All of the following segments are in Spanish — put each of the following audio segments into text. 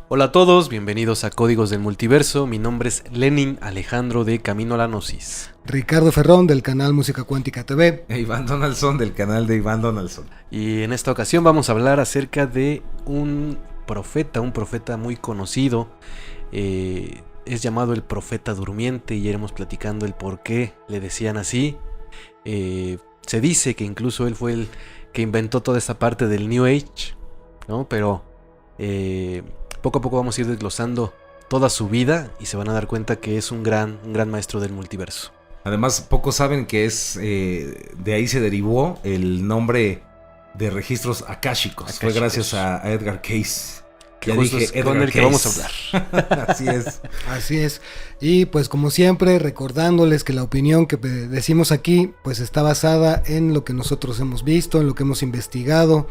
Hola a todos, bienvenidos a Códigos del Multiverso. Mi nombre es Lenin Alejandro de Camino a la Gnosis. Ricardo Ferrón del canal Música Cuántica TV. E Iván Donaldson del canal de Iván Donaldson. Y en esta ocasión vamos a hablar acerca de un profeta muy conocido. Es llamado el profeta durmiente y iremos platicando el por qué le decían así. Se dice que incluso él fue el que inventó toda esta parte del New Age, ¿no? Pero poco a poco vamos a ir desglosando toda su vida y se van a dar cuenta que es un gran maestro del multiverso. Además, pocos saben que de ahí se derivó el nombre de registros akáshicos. Fue gracias a Edgar Cayce. Que ya dije, Edgar con el Cayce. Que vamos a hablar. Así es. Así es. Y pues como siempre, recordándoles que la opinión que decimos aquí pues está basada en lo que nosotros hemos visto, en lo que hemos investigado.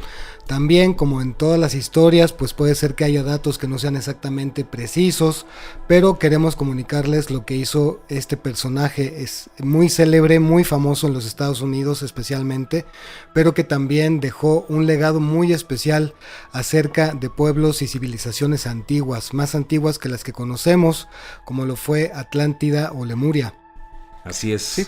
También, como en todas las historias, pues puede ser que haya datos que no sean exactamente precisos, pero queremos comunicarles lo que hizo este personaje. Es muy célebre, muy famoso en los Estados Unidos especialmente, pero que también dejó un legado muy especial acerca de pueblos y civilizaciones antiguas, más antiguas que las que conocemos, como lo fue Atlántida o Lemuria. Así es. Sí.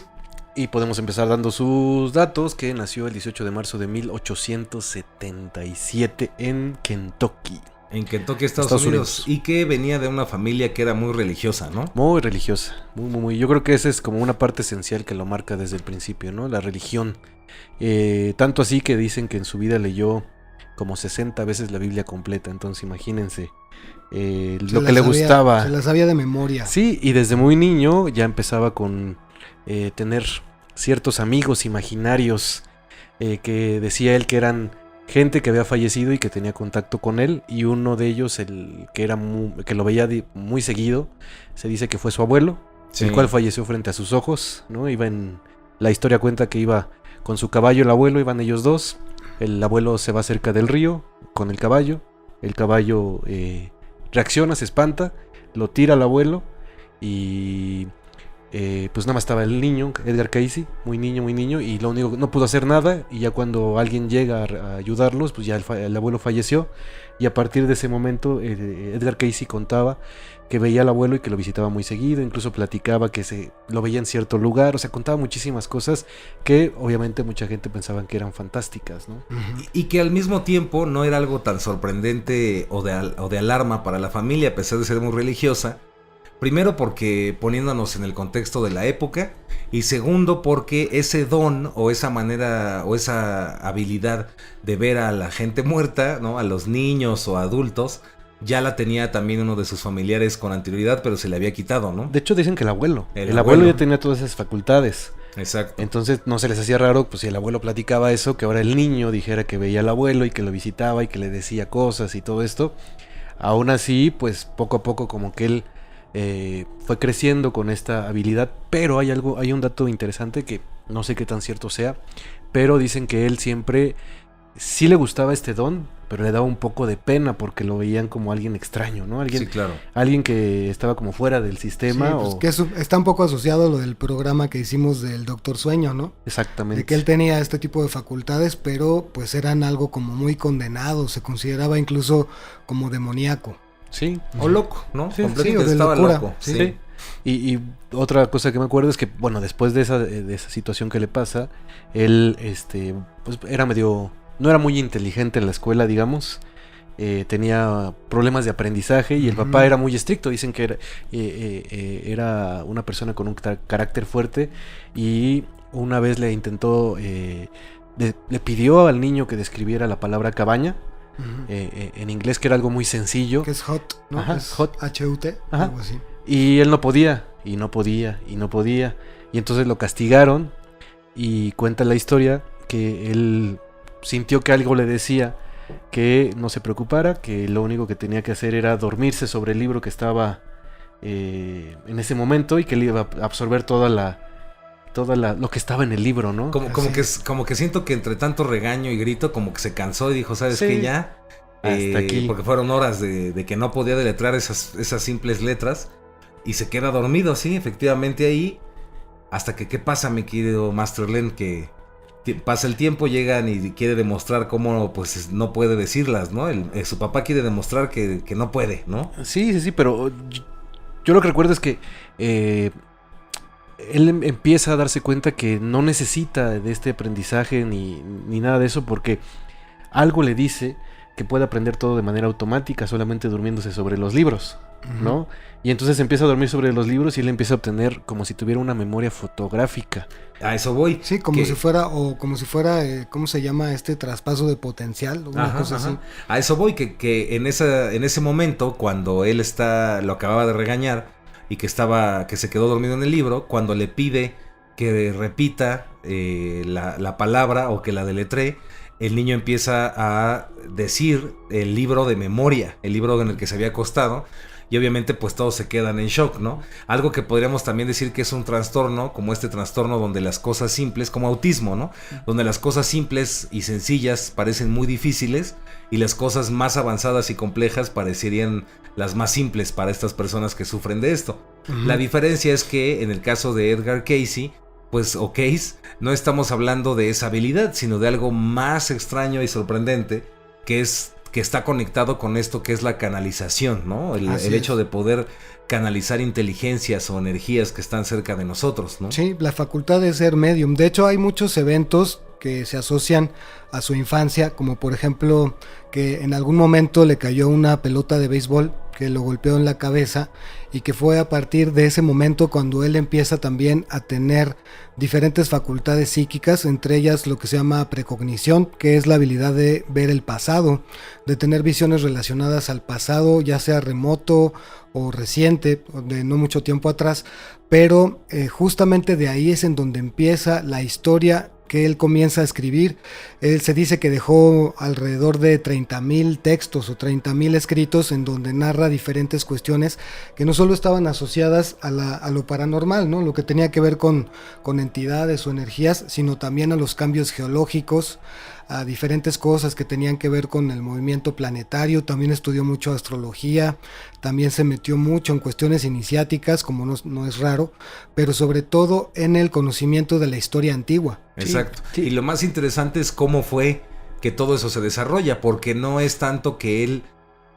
Y podemos empezar dando sus datos, que nació el 18 de marzo de 1877 en Kentucky. En Kentucky, Estados Unidos. Y que venía de una familia que era muy religiosa, ¿no? Muy religiosa, muy. Yo creo que esa es como una parte esencial que lo marca desde el principio, ¿no? La religión. Tanto así que dicen que en su vida leyó como 60 veces la Biblia completa, entonces imagínense. Lo que le gustaba. Se la sabía de memoria. Sí, y desde muy niño ya empezaba con tener ciertos amigos imaginarios que decía él que eran gente que había fallecido y que tenía contacto con él, y uno de ellos, el que era que lo veía muy seguido, se dice que fue su abuelo, sí, el cual falleció frente a sus ojos, ¿no? La historia cuenta que iba con su caballo el abuelo, iban ellos dos, el abuelo se va cerca del río con el caballo reacciona, se espanta, lo tira al abuelo y pues nada más estaba el niño, Edgar Cayce, muy niño, y lo único, no pudo hacer nada, y ya cuando alguien llega a ayudarlos, pues ya el abuelo falleció, y a partir de ese momento Edgar Cayce contaba que veía al abuelo y que lo visitaba muy seguido, incluso platicaba que lo veía en cierto lugar, o sea, contaba muchísimas cosas que obviamente mucha gente pensaba que eran fantásticas, ¿no? Y que al mismo tiempo no era algo tan sorprendente o de alarma para la familia, a pesar de ser muy religiosa. Primero porque poniéndonos en el contexto de la época, y segundo porque ese don o esa manera o esa habilidad de ver a la gente muerta, ¿no? A los niños o adultos, ya la tenía también uno de sus familiares con anterioridad, pero se le había quitado, ¿no? De hecho dicen que el abuelo ya tenía todas esas facultades. Exacto. Entonces no se les hacía raro, pues si el abuelo platicaba eso, que ahora el niño dijera que veía al abuelo y que lo visitaba y que le decía cosas y todo esto. Aún así, pues poco a poco como que él fue creciendo con esta habilidad, pero hay un dato interesante que no sé qué tan cierto sea, pero dicen que él siempre sí le gustaba este don, pero le daba un poco de pena porque lo veían como alguien extraño, ¿no? Sí, claro. Alguien que estaba como fuera del sistema. Sí, pues que está un poco asociado a lo del programa que hicimos del Doctor Sueño, ¿no? Exactamente. De que él tenía este tipo de facultades, pero pues eran algo como muy condenado, se consideraba incluso como demoníaco. Sí. O loco, ¿no? Sí, completamente estaba loco. Sí. Y otra cosa que me acuerdo es que, bueno, después de esa situación que le pasa, él, pues no era muy inteligente en la escuela, digamos. Tenía problemas de aprendizaje y el papá era muy estricto. Dicen que era una persona con un carácter fuerte, y una vez le intentó, le pidió al niño que describiera la palabra cabaña. En inglés, que era algo muy sencillo, que es hot, ¿no? Ajá, es hot. H-U-T, algo así. Y él no podía, y entonces lo castigaron, y cuenta la historia que él sintió que algo le decía que no se preocupara, que lo único que tenía que hacer era dormirse sobre el libro que estaba en ese momento, y que él iba a absorber lo que estaba en el libro, ¿no? Como que siento que entre tanto regaño y grito, como que se cansó y dijo, ¿sabes qué? Ya, hasta aquí. Porque fueron horas de que no podía deletrear esas simples letras, y se queda dormido, sí, efectivamente ahí, hasta que, ¿qué pasa, mi querido Master Len? Que Pasa el tiempo, llegan y quiere demostrar cómo pues no puede decirlas, ¿no? Su papá quiere demostrar que no puede, ¿no? Sí, pero yo lo que recuerdo es que él empieza a darse cuenta que no necesita de este aprendizaje ni nada de eso, porque algo le dice que puede aprender todo de manera automática solamente durmiéndose sobre los libros, ¿no? Y entonces empieza a dormir sobre los libros y él empieza a obtener como si tuviera una memoria fotográfica. A eso voy. Sí, como si fuera, ¿cómo se llama? Traspaso de potencial, una cosa así. A eso voy, que en ese momento, cuando él lo acababa de regañar y que se quedó dormido en el libro, cuando le pide que repita la palabra o que la deletree, el niño empieza a decir el libro de memoria, el libro en el que se había acostado, y obviamente pues todos se quedan en shock, ¿no? Algo que podríamos también decir que es un trastorno, como este trastorno donde las cosas simples, como autismo, ¿no? Donde las cosas simples y sencillas parecen muy difíciles y las cosas más avanzadas y complejas parecerían las más simples para estas personas que sufren de esto. La diferencia es que en el caso de Edgar Cayce, pues o Case, no estamos hablando de esa habilidad, sino de algo más extraño y sorprendente, que está conectado con esto que es la canalización, ¿no? El hecho de poder canalizar inteligencias o energías que están cerca de nosotros, ¿no? Sí, la facultad de ser medium. De hecho, hay muchos eventos que se asocian a su infancia, como por ejemplo que en algún momento le cayó una pelota de béisbol que lo golpeó en la cabeza, y que fue a partir de ese momento cuando él empieza también a tener diferentes facultades psíquicas, entre ellas lo que se llama precognición, que es la habilidad de ver el pasado, de tener visiones relacionadas al pasado, ya sea remoto o reciente, de no mucho tiempo atrás, pero justamente de ahí es en donde empieza la historia que él comienza a escribir. Él se dice que dejó alrededor de 30,000 textos o 30,000 escritos en donde narra diferentes cuestiones que no solo estaban asociadas a lo paranormal, ¿no? Lo que tenía que ver con entidades o energías, sino también a los cambios geológicos, a diferentes cosas que tenían que ver con el movimiento planetario. También estudió mucho astrología, también se metió mucho en cuestiones iniciáticas, como no es raro, pero sobre todo en el conocimiento de la historia antigua. Exacto. Sí. Y lo más interesante es cómo fue que todo eso se desarrolla, porque no es tanto que él,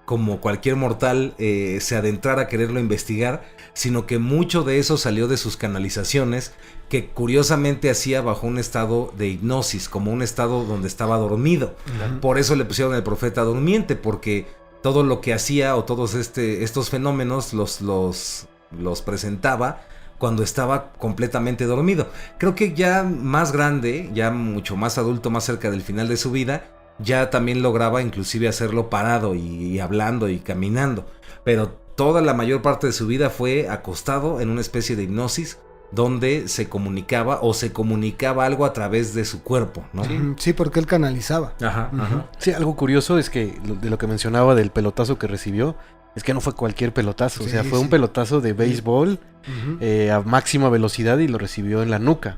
como cualquier mortal, se adentrara a quererlo investigar, sino que mucho de eso salió de sus canalizaciones, que curiosamente hacía bajo un estado de hipnosis, como un estado donde estaba dormido. Por eso le pusieron el profeta durmiente, porque todo lo que hacía o todos estos fenómenos los presentaba cuando estaba completamente dormido. Creo que ya más grande, ya mucho más adulto, más cerca del final de su vida, ya también lograba inclusive hacerlo parado y hablando y caminando, pero toda la mayor parte de su vida fue acostado en una especie de hipnosis donde se comunicaba algo a través de su cuerpo, ¿no? Sí, porque él canalizaba. Ajá. Sí, algo curioso es que de lo que mencionaba del pelotazo que recibió, es que no fue cualquier pelotazo, o sea, fue un pelotazo de béisbol a máxima velocidad y lo recibió en la nuca.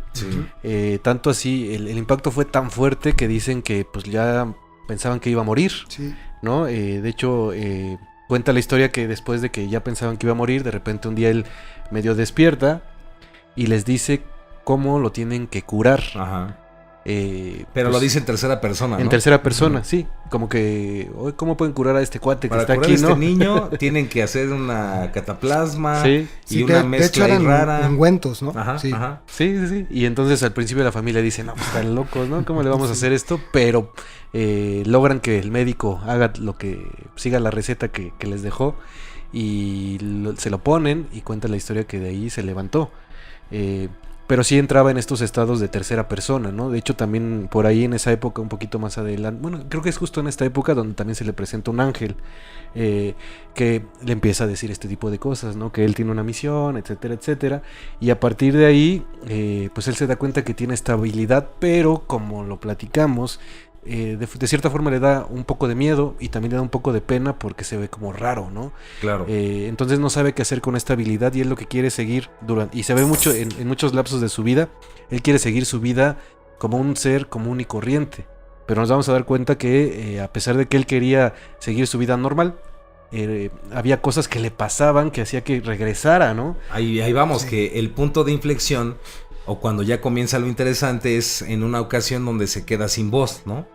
Tanto así, el impacto fue tan fuerte que dicen que pues ya pensaban que iba a morir, ¿no? De hecho, cuenta la historia que después de que ya pensaban que iba a morir, de repente un día él medio despierta y les dice cómo lo tienen que curar. Ajá. Pero pues, lo dice en tercera persona, ¿no? En tercera persona, sí. Como que, ¿cómo pueden curar a este cuate que está aquí, no? Para curar a este niño tienen que hacer una cataplasma y una mezcla de hecho rara. Ungüentos, ¿no? Ajá. Sí. Y entonces al principio la familia dice, no, pues están locos, ¿no? ¿Cómo le vamos a hacer esto? Pero logran que el médico haga siga la receta que les dejó y se lo ponen y cuenta la historia que de ahí se levantó. Pero sí entraba en estos estados de tercera persona, ¿no? De hecho, también por ahí en esa época, un poquito más adelante, bueno, creo que es justo en esta época donde también se le presenta un ángel que le empieza a decir este tipo de cosas, ¿no? Que él tiene una misión, etcétera, etcétera. Y a partir de ahí, pues él se da cuenta que tiene esta habilidad, pero como lo platicamos, de cierta forma le da un poco de miedo y también le da un poco de pena porque se ve como raro, ¿no? Claro. Entonces no sabe qué hacer con esta habilidad y él lo que quiere seguir y se ve mucho en muchos lapsos de su vida, él quiere seguir su vida como un ser común y corriente, pero nos vamos a dar cuenta que a pesar de que él quería seguir su vida normal, había cosas que le pasaban que hacía que regresara, ¿no? Ahí vamos, que el punto de inflexión o cuando ya comienza lo interesante, es en una ocasión donde se queda sin voz, ¿no?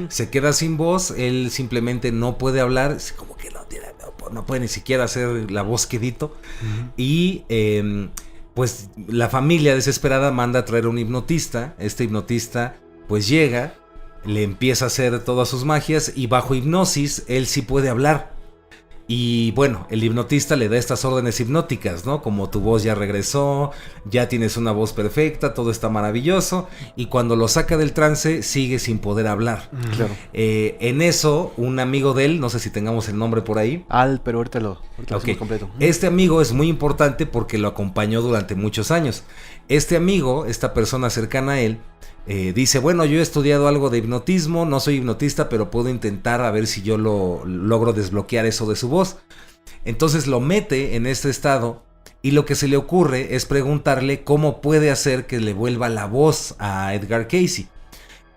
Se queda sin voz, él simplemente no puede hablar, es como que no puede ni siquiera hacer la voz quedito. Y pues la familia desesperada manda a traer un hipnotista. Este hipnotista pues llega, le empieza a hacer todas sus magias y bajo hipnosis él sí puede hablar. Y bueno, el hipnotista le da estas órdenes hipnóticas, ¿no? Como tu voz ya regresó, ya tienes una voz perfecta, todo está maravilloso. Y cuando lo saca del trance, sigue sin poder hablar. Claro. En eso, un amigo de él, no sé si tengamos el nombre por ahí. Pero ahorita lo hacemos completo. Este amigo es muy importante porque lo acompañó durante muchos años. Este amigo, esta persona cercana a él, dice, bueno, yo he estudiado algo de hipnotismo, no soy hipnotista, pero puedo intentar a ver si yo logro desbloquear eso de su voz. Entonces lo mete en este estado y lo que se le ocurre es preguntarle cómo puede hacer que le vuelva la voz a Edgar Cayce.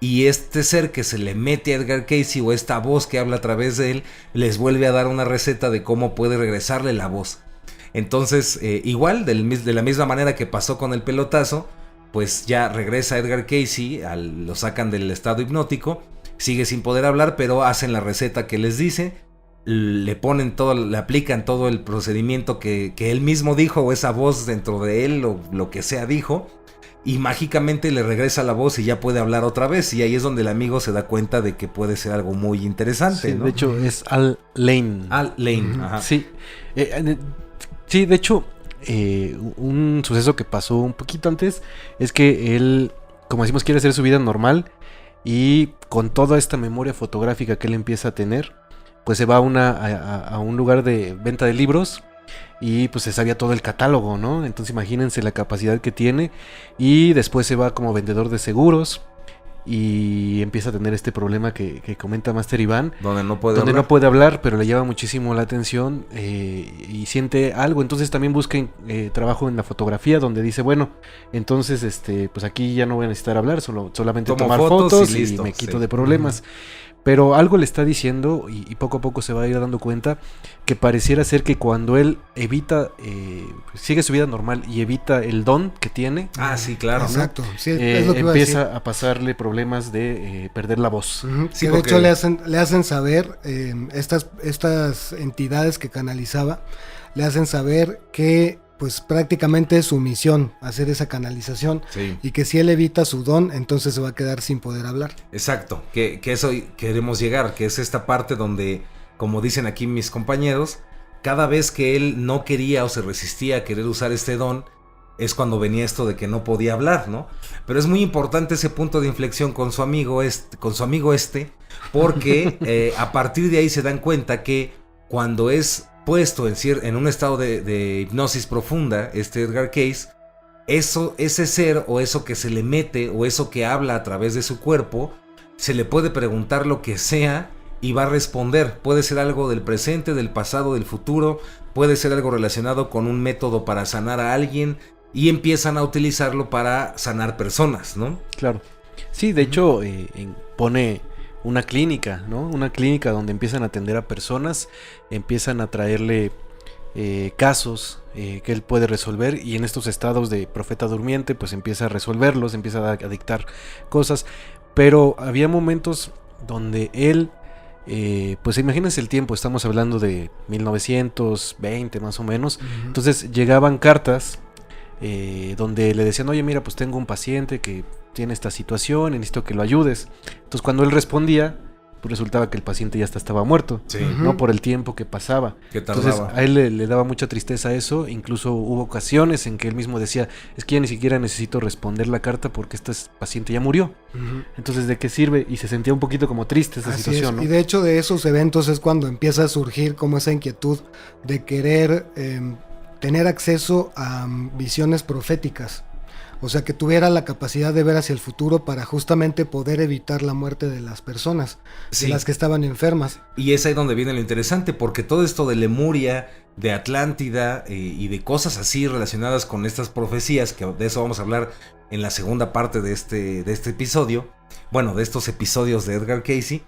Y este ser que se le mete a Edgar Cayce, o esta voz que habla a través de él, les vuelve a dar una receta de cómo puede regresarle la voz. Entonces, igual, de la misma manera que pasó con el pelotazo, pues ya regresa Edgar Cayce, lo sacan del estado hipnótico, sigue sin poder hablar, pero hacen la receta que les dice, le aplican todo el procedimiento que él mismo dijo, o esa voz dentro de él, o lo que sea dijo, y mágicamente le regresa la voz y ya puede hablar otra vez, y ahí es donde el amigo se da cuenta de que puede ser algo muy interesante, Sí, ¿no? de hecho es Al Lane. Al Lane, ajá. Sí, sí, de hecho, un suceso que pasó un poquito antes es que él, como decimos, quiere hacer su vida normal, y con toda esta memoria fotográfica que él empieza a tener, pues se va a un lugar de venta de libros y pues se sabía todo el catálogo, ¿no? Entonces imagínense la capacidad que tiene, y después se va como vendedor de seguros y empieza a tener este problema que comenta Master Iván, Donde no puede donde hablar. no puede hablar, pero le llama muchísimo la atención, y siente algo. Entonces también busca trabajo en la fotografía, donde dice, bueno, entonces pues aquí ya no voy a necesitar hablar, solamente Tomo tomar fotos fotos y y listo, me quito sí. de problemas. Pero algo le está diciendo, y poco a poco se va a ir dando cuenta, que pareciera ser que cuando él evita, sigue su vida normal y evita el don que tiene, Ah, sí, claro. Exacto, sí, es lo que iba a decir. empieza a pasarle problemas de perder la voz. Sí, que de porque- hecho le hacen saber, estas entidades que canalizaba, le hacen saber que pues prácticamente es su misión hacer esa canalización, Sí. y que si él evita su don, entonces se va a quedar sin poder hablar. Exacto, que eso queremos llegar, que es esta parte donde, como dicen aquí mis compañeros, cada vez que él no quería o se resistía a querer usar este don, es cuando venía esto de que no podía hablar, ¿no? Pero es muy importante ese punto de inflexión con su amigo porque a partir de ahí se dan cuenta que cuando es puesto en un estado de hipnosis profunda, Edgar Cayce, ese ser o eso que se le mete o eso que habla a través de su cuerpo, se le puede preguntar lo que sea y va a responder. Puede ser algo del presente, del pasado, del futuro, puede ser algo relacionado con un método para sanar a alguien, y empiezan a utilizarlo para sanar personas, ¿no? Claro. Sí, de hecho, pone una clínica, ¿no? Una clínica donde empiezan a atender a personas, empiezan a traerle casos que él puede resolver, y en estos estados de profeta durmiente pues empieza a resolverlos, empieza a dictar cosas. Pero había momentos donde él, pues imagínense el tiempo, estamos hablando de 1920 más o menos. Entonces llegaban cartas donde le decían, oye, mira, pues tengo un paciente que tiene esta situación, necesito que lo ayudes. Entonces cuando él respondía, pues resultaba que el paciente ya estaba muerto, Sí. ¿no? Por el tiempo que pasaba. Que Entonces tardaba. a él le daba mucha tristeza eso. Incluso hubo ocasiones en que él mismo decía, es que ya ni siquiera necesito responder la carta porque este paciente ya murió. Entonces, ¿de qué sirve? Y se sentía un poquito como triste esa Así situación, es. ¿no? Y de hecho de esos eventos es cuando empieza a surgir como esa inquietud de querer tener acceso a visiones proféticas. O sea, que tuviera la capacidad de ver hacia el futuro para justamente poder evitar la muerte de las personas, Sí. de las que estaban enfermas. Y es ahí donde viene lo interesante, porque todo esto de Lemuria, de Atlántida y de cosas así relacionadas con estas profecías, que de eso vamos a hablar en la segunda parte de este episodio, bueno, de estos episodios de Edgar Cayce,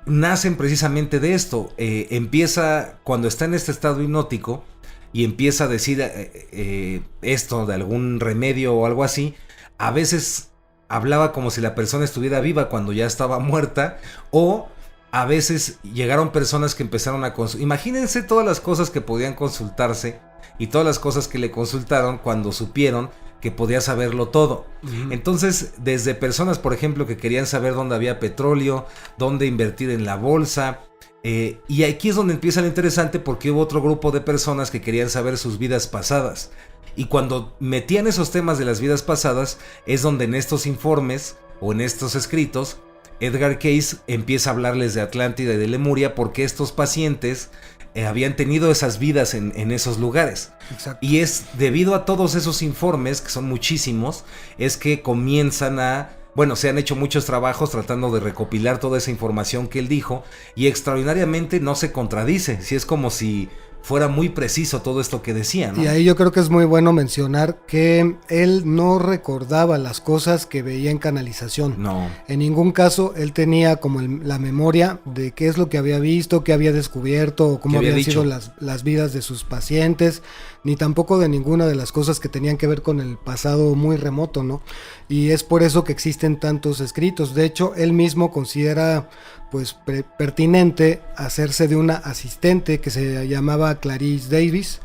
nacen precisamente de esto. Empieza cuando está en este estado hipnótico, y empieza a decir esto de algún remedio o algo así, a veces hablaba como si la persona estuviera viva cuando ya estaba muerta, o a veces llegaron personas que empezaron a consultar. Imagínense todas las cosas que podían consultarse y todas las cosas que le consultaron cuando supieron que podía saberlo todo. Entonces, desde personas, por ejemplo, que querían saber dónde había petróleo, dónde invertir en la bolsa. Y aquí es donde empieza lo interesante, porque hubo otro grupo de personas que querían saber sus vidas pasadas. Y cuando metían esos temas de las vidas pasadas, es donde en estos informes o en estos escritos, Edgar Cayce empieza a hablarles de Atlántida y de Lemuria, porque estos pacientes habían tenido esas vidas en esos lugares. Exacto. Y es debido a todos esos informes, que son muchísimos, es que comienzan a... Bueno, se han hecho muchos trabajos tratando de recopilar toda esa información que él dijo, y extraordinariamente no se contradice. Sí, es como si fuera muy preciso todo esto que decía, ¿no? Y ahí yo creo que es muy bueno mencionar que él no recordaba las cosas que veía en canalización. No. En ningún caso él tenía como la memoria de qué es lo que había visto, qué había descubierto, o cómo habían sido las vidas de sus pacientes, ni tampoco de ninguna de las cosas que tenían que ver con el pasado muy remoto, ¿no? Y es por eso que existen tantos escritos. De hecho, él mismo considera pues pertinente hacerse de una asistente que se llamaba Clarice Davis,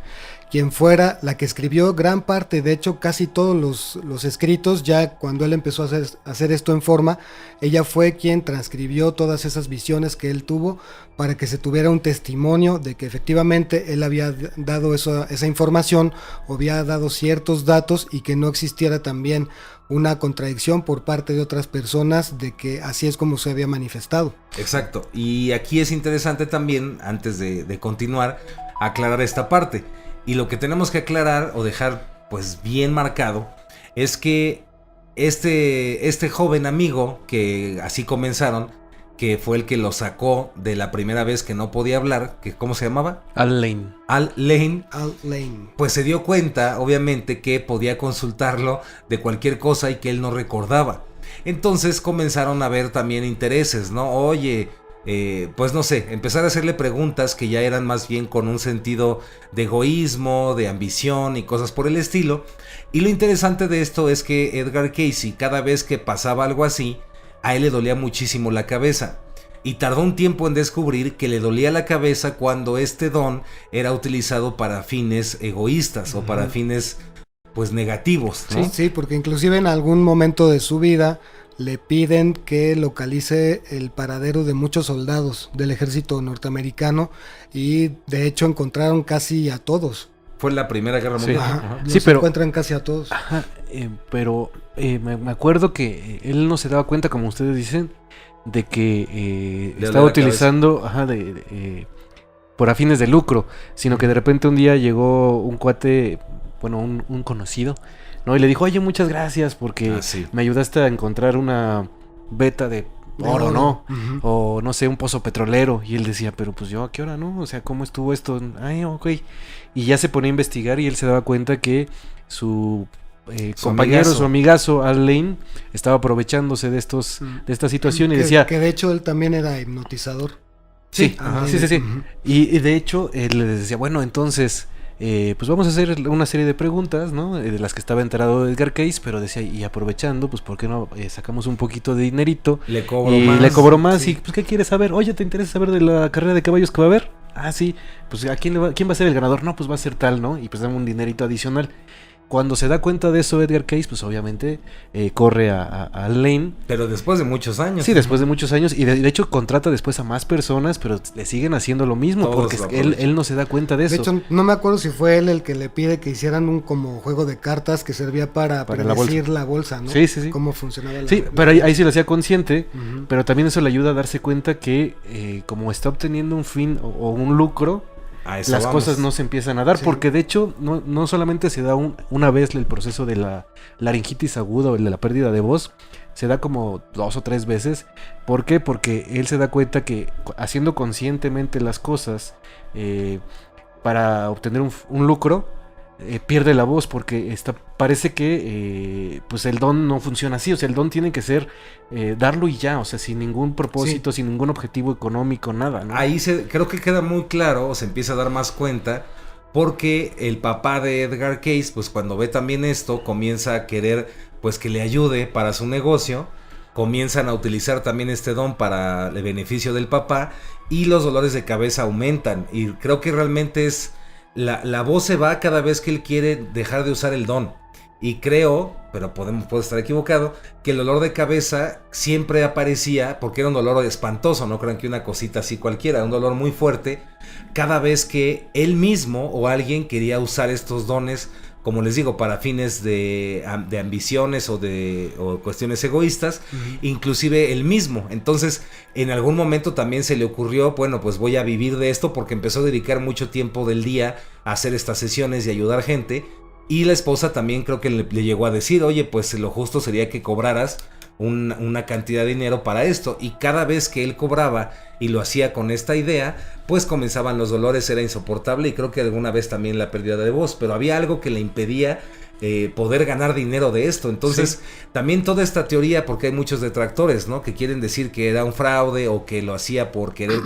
quien fuera la que escribió gran parte, de hecho casi todos los escritos. Ya cuando él empezó a hacer esto en forma, ella fue quien transcribió todas esas visiones que él tuvo, para que se tuviera un testimonio de que efectivamente él había dado esa información, o había dado ciertos datos, y que no existiera también una contradicción por parte de otras personas de que así es como se había manifestado. Exacto. Y aquí es interesante también, antes de continuar, aclarar esta parte. Y lo que tenemos que aclarar o dejar pues bien marcado es que este joven amigo, que así comenzaron, que fue el que lo sacó de la primera vez que no podía hablar, que ¿cómo se llamaba? Al Lane. Al Lane. Al Lane. Pues se dio cuenta, obviamente, que podía consultarlo de cualquier cosa y que él no recordaba. Entonces comenzaron a ver también intereses, ¿no? Oye, pues no sé, empezar a hacerle preguntas que ya eran más bien con un sentido de egoísmo, de ambición y cosas por el estilo. Y lo interesante de esto es que Edgar Cayce, cada vez que pasaba algo así, a él le dolía muchísimo la cabeza. Y tardó un tiempo en descubrir que le dolía la cabeza cuando este don era utilizado para fines egoístas o para fines pues negativos, ¿no? Sí, porque inclusive en algún momento de su vida le piden que localice el paradero de muchos soldados del ejército norteamericano, y de hecho encontraron casi a todos. Fue en la Primera Guerra Mundial. Ajá, Sí, pero encuentran casi a todos. Ajá, pero me acuerdo que él no se daba cuenta, como ustedes dicen, de que estaba utilizando por fines de lucro, sino que de repente un día llegó un cuate, bueno, un conocido, ¿no? Y le dijo, oye, muchas gracias porque me ayudaste a encontrar una veta de oro, ¿no? O no sé, un pozo petrolero. Y él decía, pero pues yo, ¿a qué hora, no? O sea, ¿cómo estuvo esto? Ay, ok. Y ya se ponía a investigar, y él se daba cuenta que su compañero, su amigazo Al Lane, estaba aprovechándose de esta situación, y decía que de hecho él también era hipnotizador. Sí. Y de hecho él les decía, bueno, entonces pues vamos a hacer una serie de preguntas, ¿no? De las que estaba enterado Edgar Cayce, pero decía, y aprovechando, pues ¿por qué no sacamos un poquito de dinerito? Le cobro más. Y pues ¿qué quieres saber? Oye, ¿te interesa saber de la carrera de caballos que va a haber? Ah, sí. Pues quién va a ser el ganador? No, pues va a ser tal, ¿no? Y pues dame un dinerito adicional. Cuando se da cuenta de eso Edgar Cayce, pues obviamente corre a Lane. Pero después de muchos años. Sí, después de muchos años. Y de hecho contrata después a más personas, pero le siguen haciendo lo mismo. Todos, porque él no se da cuenta de eso. De hecho, no me acuerdo si fue él el que le pide que hicieran un como juego de cartas que servía para predecir la bolsa, ¿no? Sí. Cómo funcionaba Sí, pero ahí sí lo hacía consciente. Pero también eso le ayuda a darse cuenta que como está obteniendo un fin o un lucro, las cosas no se empiezan a dar, porque de hecho no solamente se da una vez el proceso de la laringitis aguda o de la pérdida de voz, se da como 2 o 3 veces. ¿Por qué? Porque él se da cuenta que haciendo conscientemente las cosas para obtener un lucro, pierde la voz, porque parece que pues el don no funciona así. O sea, el don tiene que ser darlo y ya, o sea, sin ningún propósito, sin ningún objetivo económico, nada, ¿no? Ahí creo que queda muy claro, o se empieza a dar más cuenta, porque el papá de Edgar Cayce, pues cuando ve también esto, comienza a querer pues que le ayude para su negocio, comienzan a utilizar también este don para el beneficio del papá y los dolores de cabeza aumentan, y creo que realmente es la voz se va cada vez que él quiere dejar de usar el don. Y creo, pero puedo estar equivocado, que el dolor de cabeza siempre aparecía, porque era un dolor espantoso, no crean que una cosita así cualquiera, un dolor muy fuerte, cada vez que él mismo o alguien quería usar estos dones, como les digo, para fines de ambiciones o cuestiones egoístas, inclusive él mismo. Entonces, en algún momento también se le ocurrió, bueno, pues voy a vivir de esto, porque empezó a dedicar mucho tiempo del día a hacer estas sesiones y ayudar gente. Y la esposa también creo que le llegó a decir, oye, pues lo justo sería que cobraras una cantidad de dinero para esto. Y cada vez que él cobraba y lo hacía con esta idea, pues comenzaban los dolores, era insoportable, y creo que alguna vez también la pérdida de voz, pero había algo que le impedía poder ganar dinero de esto. Entonces, también toda esta teoría, porque hay muchos detractores, ¿no?, que quieren decir que era un fraude o que lo hacía por querer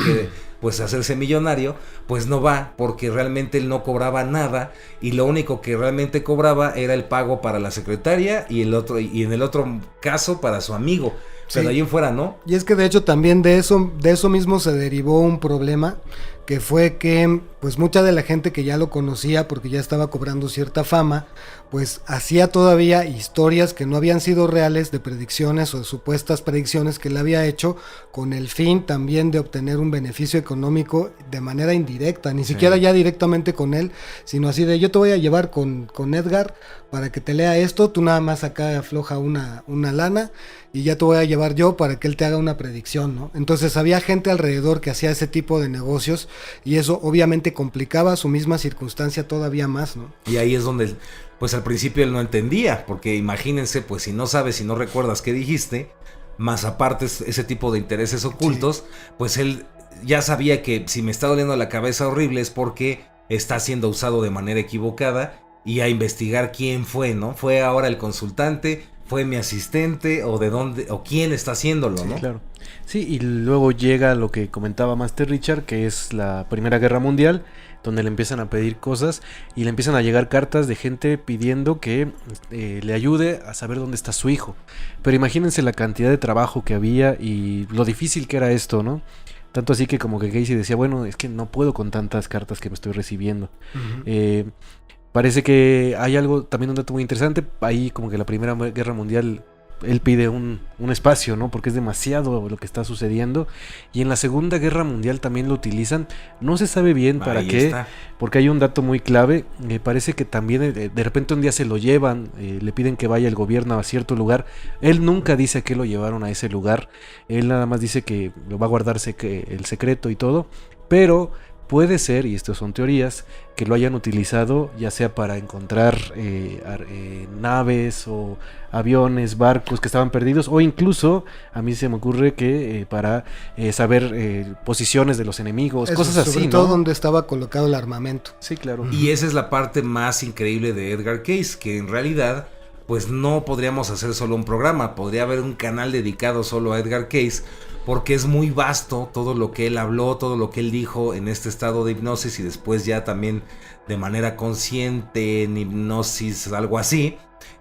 pues hacerse millonario, pues no va, porque realmente él no cobraba nada, y lo único que realmente cobraba era el pago para la secretaria y en el otro caso para su amigo. Pero ahí en fuera no. Y es que de hecho también de eso mismo se derivó un problema, que fue que pues mucha de la gente que ya lo conocía, porque ya estaba cobrando cierta fama, pues hacía todavía historias que no habían sido reales, de predicciones o de supuestas predicciones que él había hecho, con el fin también de obtener un beneficio económico de manera indirecta, ni siquiera ya directamente con él, sino así de: yo te voy a llevar con Edgar para que te lea esto, tú nada más acá afloja una lana y ya te voy a llevar yo para que él te haga una predicción, ¿no? Entonces había gente alrededor que hacía ese tipo de negocios, y eso obviamente complicaba su misma circunstancia todavía más, ¿no? Y ahí es donde, pues al principio él no entendía, porque imagínense, pues si no sabes, si no recuerdas qué dijiste, más aparte ese tipo de intereses ocultos, pues él ya sabía que si me está doliendo la cabeza horrible es porque está siendo usado de manera equivocada, y a investigar quién fue, ¿no? ¿Fue ahora el consultante? ¿Fue mi asistente? ¿O de dónde? ¿O quién está haciéndolo, no? Claro. Sí, y luego llega lo que comentaba Master Richard, que es la Primera Guerra Mundial, donde le empiezan a pedir cosas y le empiezan a llegar cartas de gente pidiendo que le ayude a saber dónde está su hijo. Pero imagínense la cantidad de trabajo que había y lo difícil que era esto, ¿no? Tanto así que como que Casey decía, bueno, es que no puedo con tantas cartas que me estoy recibiendo. Parece que hay algo, también un dato muy interesante, ahí como que la Primera Guerra Mundial, él pide un espacio, ¿no? Porque es demasiado lo que está sucediendo. Y en la Segunda Guerra Mundial también lo utilizan. No se sabe bien para qué, porque hay un dato muy clave. Me parece que también de repente un día se lo llevan, le piden que vaya el gobierno a cierto lugar. Él nunca dice a qué lo llevaron a ese lugar. Él nada más dice que lo va a guardarse el secreto y todo. Pero puede ser, y estas son teorías, que lo hayan utilizado ya sea para encontrar naves o aviones, barcos que estaban perdidos, o incluso a mí se me ocurre que para saber posiciones de los enemigos, eso, cosas así, sobre todo, ¿no? Donde estaba colocado el armamento. Sí, claro. Y esa es la parte más increíble de Edgar Cayce, que en realidad pues no podríamos hacer solo un programa, podría haber un canal dedicado solo a Edgar Cayce, porque es muy vasto todo lo que él habló, todo lo que él dijo en este estado de hipnosis, y después ya también de manera consciente, en hipnosis, algo así,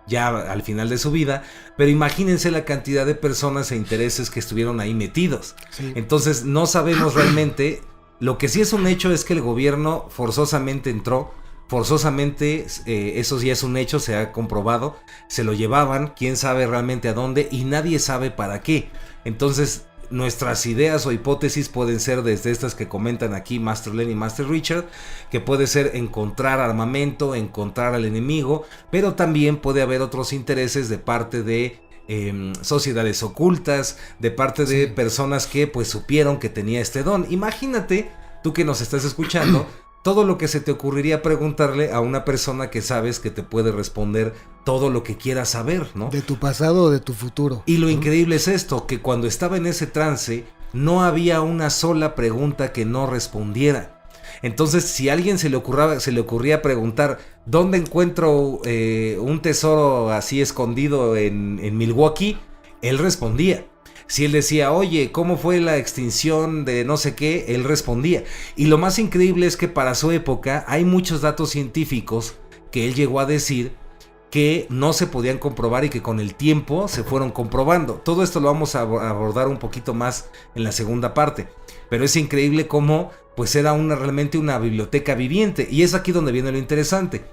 ya al final de su vida. Pero imagínense la cantidad de personas e intereses que estuvieron ahí metidos. Sí. Entonces no sabemos realmente. Lo que sí es un hecho es que el gobierno forzosamente entró, forzosamente, eso ya es un hecho, se ha comprobado, se lo llevaban, quién sabe realmente a dónde, y nadie sabe para qué. Entonces nuestras ideas o hipótesis pueden ser desde estas que comentan aquí Master Len y Master Richard, que puede ser encontrar armamento, encontrar al enemigo, pero también puede haber otros intereses de parte de sociedades ocultas, de parte de personas que pues supieron que tenía este don. Imagínate, tú que nos estás escuchando, todo lo que se te ocurriría preguntarle a una persona que sabes que te puede responder todo lo que quieras saber, ¿no? De tu pasado o de tu futuro. Y lo increíble es esto, que cuando estaba en ese trance, no había una sola pregunta que no respondiera. Entonces, si a alguien se le ocurría preguntar, ¿dónde encuentro un tesoro así escondido en Milwaukee? Él respondía. Si él decía, oye, ¿cómo fue la extinción de no sé qué? Él respondía. Y lo más increíble es que para su época hay muchos datos científicos que él llegó a decir que no se podían comprobar y que con el tiempo se fueron comprobando. Todo esto lo vamos a abordar un poquito más en la segunda parte. Pero es increíble cómo pues era realmente una biblioteca viviente. Y es aquí donde viene lo interesante.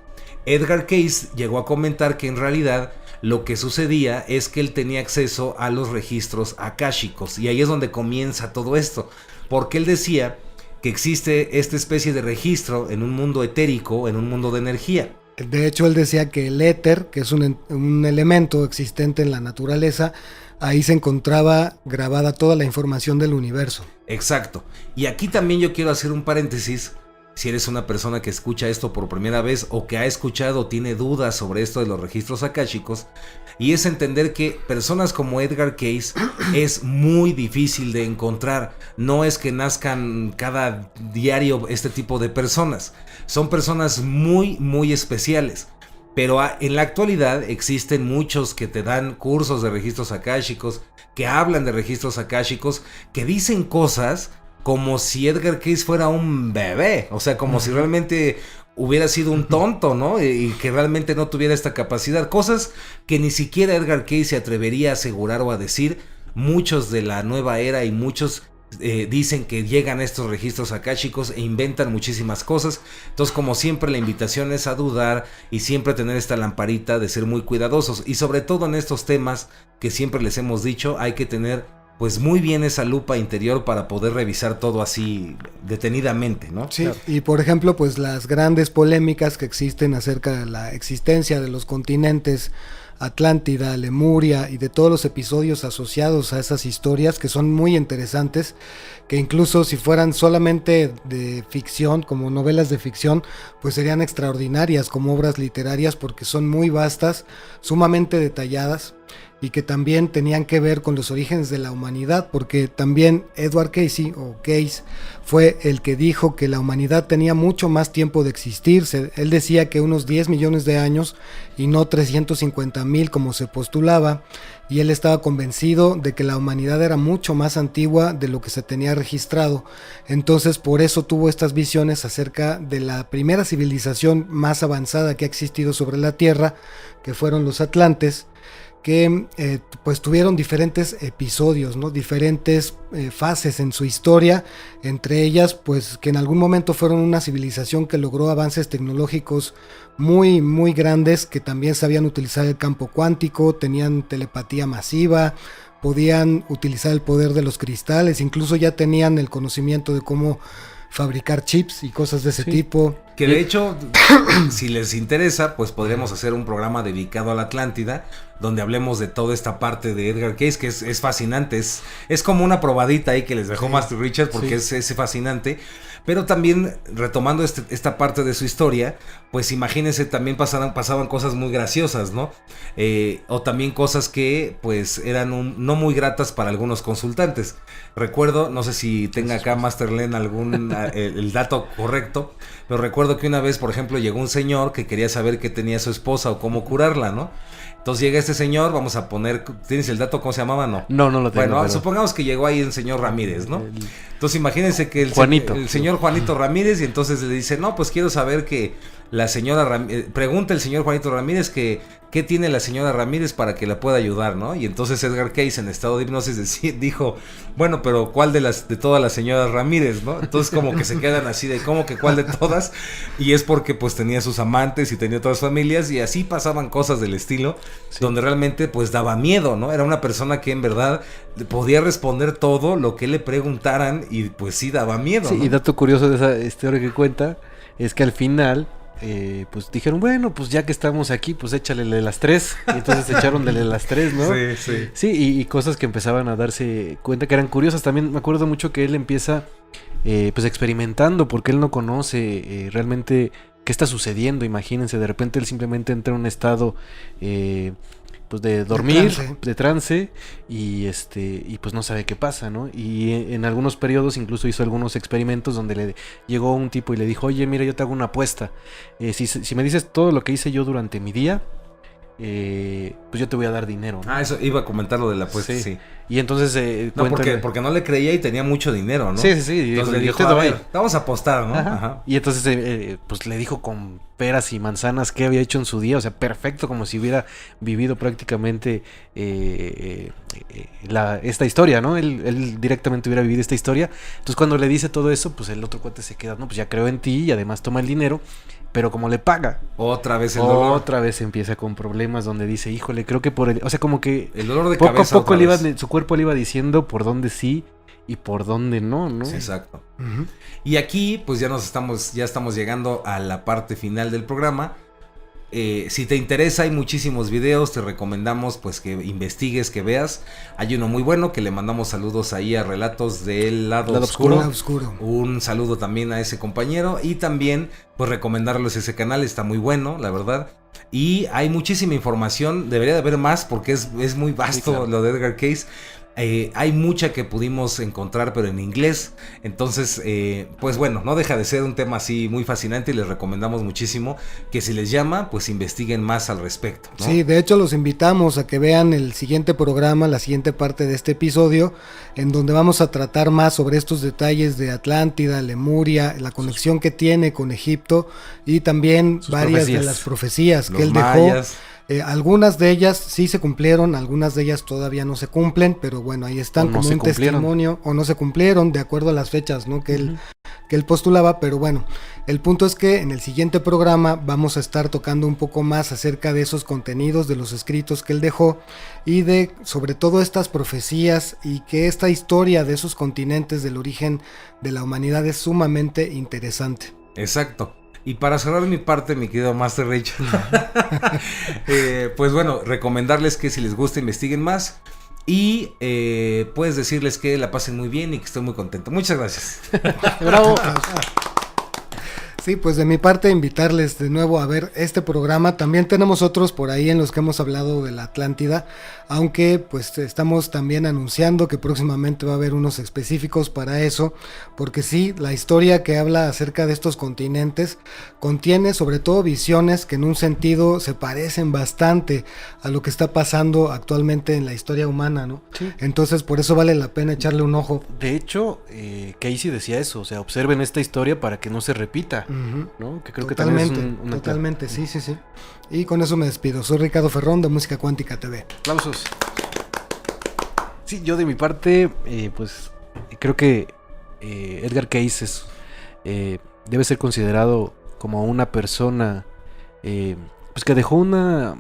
Edgar Cayce llegó a comentar que en realidad lo que sucedía es que él tenía acceso a los registros akáshicos. Y ahí es donde comienza todo esto. Porque él decía que existe esta especie de registro en un mundo etérico, en un mundo de energía. De hecho, él decía que el éter, que es un elemento existente en la naturaleza, ahí se encontraba grabada toda la información del universo. Exacto. Y aquí también yo quiero hacer un paréntesis. Si eres una persona que escucha esto por primera vez o que ha escuchado o tiene dudas sobre esto de los registros akáshicos, y es entender que personas como Edgar Cayce es muy difícil de encontrar. No es que nazcan cada diario este tipo de personas. Son personas muy, muy especiales. Pero en la actualidad existen muchos que te dan cursos de registros akáshicos, que hablan de registros akáshicos, que dicen cosas como si Edgar Cayce fuera un bebé, o sea, como si realmente hubiera sido un tonto, ¿no? Y que realmente no tuviera esta capacidad. Cosas que ni siquiera Edgar Cayce se atrevería a asegurar o a decir. Muchos de la nueva era y muchos dicen que llegan a estos registros akáshicos e inventan muchísimas cosas. Entonces, como siempre, la invitación es a dudar y siempre tener esta lamparita de ser muy cuidadosos. Y sobre todo en estos temas que siempre les hemos dicho, hay que tener pues muy bien esa lupa interior para poder revisar todo así detenidamente, ¿no? Sí, claro. Y por ejemplo, pues las grandes polémicas que existen acerca de la existencia de los continentes Atlántida, Lemuria y de todos los episodios asociados a esas historias que son muy interesantes, que incluso si fueran solamente de ficción, como novelas de ficción, pues serían extraordinarias como obras literarias porque son muy vastas, sumamente detalladas y que también tenían que ver con los orígenes de la humanidad, porque también Edward Cayce fue el que dijo que la humanidad tenía mucho más tiempo de existir. Él decía que unos 10 millones de años y no 350,000 como se postulaba, y él estaba convencido de que la humanidad era mucho más antigua de lo que se tenía registrado. Entonces por eso tuvo estas visiones acerca de la primera civilización más avanzada que ha existido sobre la Tierra, que fueron los atlantes, que pues tuvieron diferentes episodios, ¿no? Diferentes fases en su historia, entre ellas pues que en algún momento fueron una civilización que logró avances tecnológicos muy muy grandes, que también sabían utilizar el campo cuántico, tenían telepatía masiva, podían utilizar el poder de los cristales, incluso ya tenían el conocimiento de cómo fabricar chips y cosas de ese tipo. Que de hecho, si les interesa, pues podríamos hacer un programa dedicado a la Atlántida, donde hablemos de toda esta parte de Edgar Cayce, que es fascinante, es como una probadita ahí que les dejó Master Richard, porque es fascinante. Pero también, retomando esta parte de su historia, pues imagínense, también pasaban cosas muy graciosas, ¿no? O también cosas que pues eran no muy gratas para algunos consultantes. Recuerdo, no sé si tenga acá Master Len algún el dato correcto, pero recuerdo que una vez, por ejemplo, llegó un señor que quería saber qué tenía su esposa o cómo curarla, ¿no? Entonces llega este señor, vamos a poner, ¿tienes el dato cómo se llamaba? No lo tengo. Bueno, supongamos que llegó ahí el señor Ramírez, ¿no? Entonces imagínense que el señor Juanito Ramírez, y entonces le dice, no, pues quiero saber que la señora pregunta el señor Juanito Ramírez que qué tiene la señora Ramírez para que la pueda ayudar, ¿no? Y entonces Edgar Cayce, en estado de hipnosis, dijo, bueno, pero ¿cuál de todas las señoras Ramírez, no? Entonces como que se quedan así de, ¿cómo que cuál de todas? Y es porque pues tenía sus amantes y tenía otras familias, y así pasaban cosas del estilo, donde realmente pues daba miedo, ¿no? Era una persona que en verdad podía responder todo lo que le preguntaran, y pues sí daba miedo, sí, ¿no? Y dato curioso de esa historia que cuenta es que al final pues dijeron, bueno, pues ya que estamos aquí, pues échale de las 3. Y entonces echaron de las 3, ¿no? Sí, y cosas que empezaban a darse cuenta que eran curiosas. También me acuerdo mucho que él empieza pues experimentando, porque él no conoce realmente qué está sucediendo. Imagínense, de repente él simplemente entra en un estado pues de dormir, de trance, y pues no sabe qué pasa, ¿no? Y en algunos periodos incluso hizo algunos experimentos donde le llegó un tipo y le dijo, oye, mira, yo te hago una apuesta, si me dices todo lo que hice yo durante mi día, pues yo te voy a dar dinero, ¿no? Eso iba a comentar lo de la apuesta, sí. Y entonces no, porque no le creía y tenía mucho dinero, ¿no? Sí. Entonces le dijo, a ver, vamos a apostar, ¿no? Ajá. Y entonces pues le dijo con peras y manzanas qué había hecho en su día, o sea, perfecto, como si hubiera vivido prácticamente esta historia, ¿no? Él directamente hubiera vivido esta historia. Entonces cuando le dice todo eso, pues el otro cuate se queda, no, pues ya creo en ti y además toma el dinero. Pero como le paga, otra vez el dolor. Otra vez empieza con problemas donde dice, híjole, creo que o sea, como que el dolor de poco cabeza a poco su cuerpo le iba diciendo por dónde sí y por dónde no, ¿no? Sí, exacto. Uh-huh. Y aquí, pues ya estamos llegando a la parte final del programa. Si te interesa, hay muchísimos videos, te recomendamos pues que investigues, que veas. Hay uno muy bueno que le mandamos saludos ahí a Relatos del Lado Oscuro. Un saludo también a ese compañero y también pues recomendarles ese canal, está muy bueno, la verdad. Y hay muchísima información, debería de haber más porque es muy vasto, sí, claro, lo de Edgar Cayce. Hay mucha que pudimos encontrar pero en inglés, entonces pues bueno, no deja de ser un tema así muy fascinante y les recomendamos muchísimo que si les llama pues investiguen más al respecto, ¿no? Sí, de hecho los invitamos a que vean el siguiente programa, la siguiente parte de este episodio, en donde vamos a tratar más sobre estos detalles de Atlántida, Lemuria, la conexión que tiene con Egipto y también varias de las profecías que él dejó. Algunas de ellas sí se cumplieron, algunas de ellas todavía no se cumplen, pero bueno, ahí están como un testimonio, o no se cumplieron de acuerdo a las fechas, ¿no? que él postulaba, pero bueno, el punto es que en el siguiente programa vamos a estar tocando un poco más acerca de esos contenidos, de los escritos que él dejó y de sobre todo estas profecías y que esta historia de esos continentes del origen de la humanidad es sumamente interesante. Exacto. Y para cerrar mi parte, mi querido Master Rachel, pues bueno, recomendarles que si les gusta investiguen más y pues decirles que la pasen muy bien y que estoy muy contento. Muchas gracias. Bravo. Sí, pues de mi parte invitarles de nuevo a ver este programa. También tenemos otros por ahí en los que hemos hablado de la Atlántida, aunque pues estamos también anunciando que próximamente va a haber unos específicos para eso, porque sí, la historia que habla acerca de estos continentes contiene sobre todo visiones que en un sentido se parecen bastante a lo que está pasando actualmente en la historia humana, ¿no? Sí. Entonces por eso vale la pena echarle un ojo. De hecho, Cayce decía eso, o sea, observen esta historia para que no se repita. ¿No? Que creo totalmente, que también es totalmente, sí. Y con eso me despido. Soy Ricardo Ferrón de Música Cuántica TV. Aplausos. Sí, yo de mi parte, pues creo que Edgar Cayce debe ser considerado como una persona pues que dejó un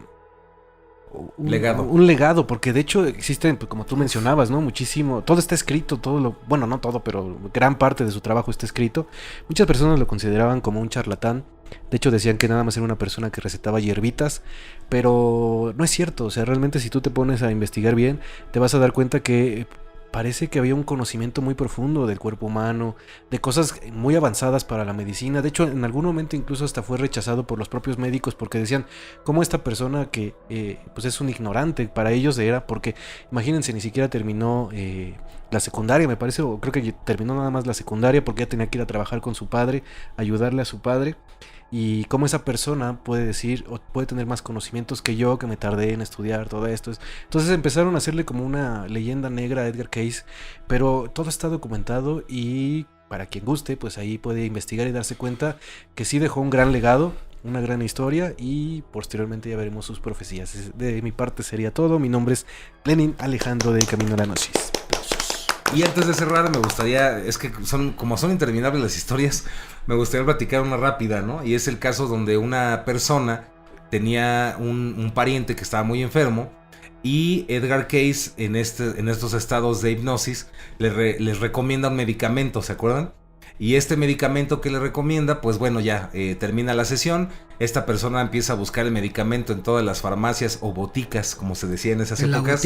legado, porque de hecho existen, pues, como tú mencionabas, ¿no? Muchísimo, todo está escrito, bueno, no todo, pero gran parte de su trabajo está escrito. Muchas personas lo consideraban como un charlatán. De hecho decían que nada más era una persona que recetaba hierbitas, pero no es cierto. O sea, realmente si tú te pones a investigar bien, te vas a dar cuenta que parece que había un conocimiento muy profundo del cuerpo humano, de cosas muy avanzadas para la medicina. De hecho, en algún momento incluso hasta fue rechazado por los propios médicos porque decían, ¿cómo esta persona que pues es un ignorante? Para ellos era porque, imagínense, ni siquiera terminó la secundaria, me parece, o creo que terminó nada más la secundaria porque ya tenía que ir a trabajar con su padre, ayudarle a su padre. Y cómo esa persona puede decir o puede tener más conocimientos que yo, que me tardé en estudiar todo esto. Entonces empezaron a hacerle como una leyenda negra a Edgar Cayce, pero todo está documentado y para quien guste, pues ahí puede investigar y darse cuenta que sí dejó un gran legado, una gran historia y posteriormente ya veremos sus profecías. De mi parte sería todo. Mi nombre es Lenin Alejandro del Camino a la Gnosis. Y antes de cerrar, me gustaría, es que son interminables las historias, me gustaría platicar una rápida, ¿no? Y es el caso donde una persona tenía un pariente que estaba muy enfermo y Edgar Cayce en estos estados de hipnosis les recomienda un medicamento, ¿se acuerdan? Y este medicamento que le recomienda, pues bueno, ya termina la sesión. Esta persona empieza a buscar el medicamento en todas las farmacias o boticas, como se decía en esas épocas.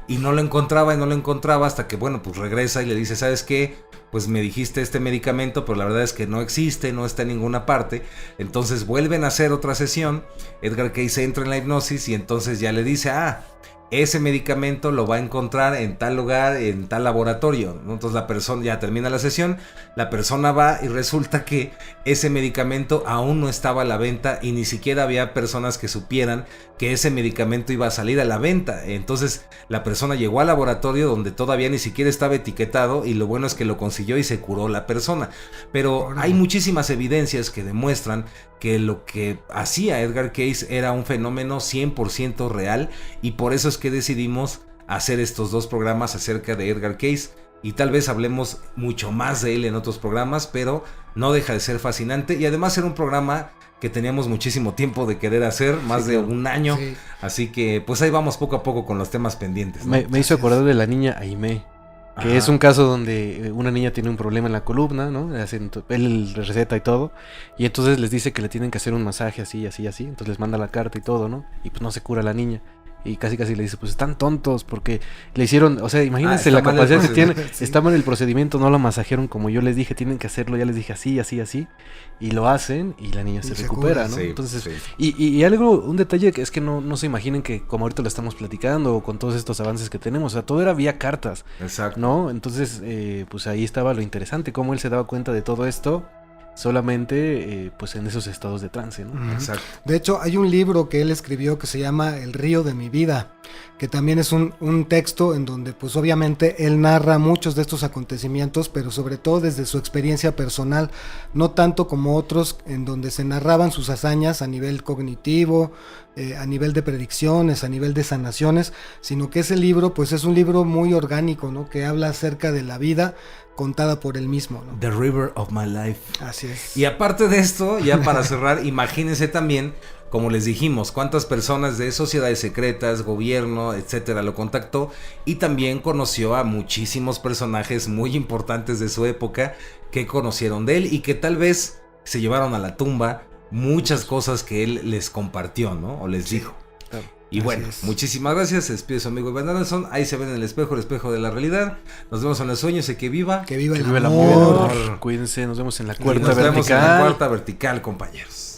Y no lo encontraba hasta que, bueno, pues regresa y le dice, ¿sabes qué? Pues me dijiste este medicamento, pero la verdad es que no existe, no está en ninguna parte. Entonces vuelven a hacer otra sesión. Edgar Cayce entra en la hipnosis y entonces ya le dice, ese medicamento lo va a encontrar en tal lugar, en tal laboratorio, ¿no? Entonces la persona ya termina la sesión, la persona va y resulta que ese medicamento aún no estaba a la venta y ni siquiera había personas que supieran que ese medicamento iba a salir a la venta. Entonces la persona llegó al laboratorio donde todavía ni siquiera estaba etiquetado y lo bueno es que lo consiguió y se curó la persona. Pero hay muchísimas evidencias que demuestran que lo que hacía Edgar Cayce era un fenómeno 100% real, y por eso es que decidimos hacer estos 2 programas acerca de Edgar Cayce, y tal vez hablemos mucho más de él en otros programas, pero no deja de ser fascinante, y además era un programa que teníamos muchísimo tiempo de querer hacer, más de un año, así que pues ahí vamos poco a poco con los temas pendientes, ¿no? Me hizo acordar de la niña Aimee, que es un caso donde una niña tiene un problema en la columna, ¿no? Él receta y todo, y entonces les dice que le tienen que hacer un masaje así, así, así, entonces les manda la carta y todo, ¿no? Y pues no se cura la niña. Y casi le dice, pues están tontos porque le hicieron, o sea, imagínense la capacidad que tiene, está mal el procedimiento, no lo masajearon como yo les dije, tienen que hacerlo, ya les dije así, así, así, y lo hacen y la niña se recupera, ¿no? Sí, entonces, sí. Y algo, un detalle que es que no se imaginen que como ahorita lo estamos platicando o con todos estos avances que tenemos, o sea, todo era vía cartas, exacto, ¿no? Entonces, pues ahí estaba lo interesante, cómo él se daba cuenta de todo esto solamente pues en esos estados de trance, ¿no? Exacto. De hecho, hay un libro que él escribió que se llama El río de mi vida, que también es un texto en donde pues obviamente él narra muchos de estos acontecimientos, pero sobre todo desde su experiencia personal, no tanto como otros en donde se narraban sus hazañas a nivel cognitivo, a nivel de predicciones, a nivel de sanaciones, sino que ese libro pues es un libro muy orgánico, ¿no? Que habla acerca de la vida contada por él mismo, ¿no? The River of My Life. Así es. Y aparte de esto, ya para cerrar, imagínense también, como les dijimos, cuántas personas de sociedades secretas, gobierno, etcétera, lo contactó, y también conoció a muchísimos personajes muy importantes de su época que conocieron de él y que tal vez se llevaron a la tumba muchas cosas que él les compartió, ¿no? O les dijo. Claro. Y bueno, muchísimas gracias. Se despide su amigo Iván Anderson. Ahí se ven en el espejo de la realidad. Nos vemos en los sueños y que viva. Que viva el Que viva el amor. amor. Cuídense, nos vemos en la cuarta Nos vertical. vemos en la cuarta vertical, compañeros.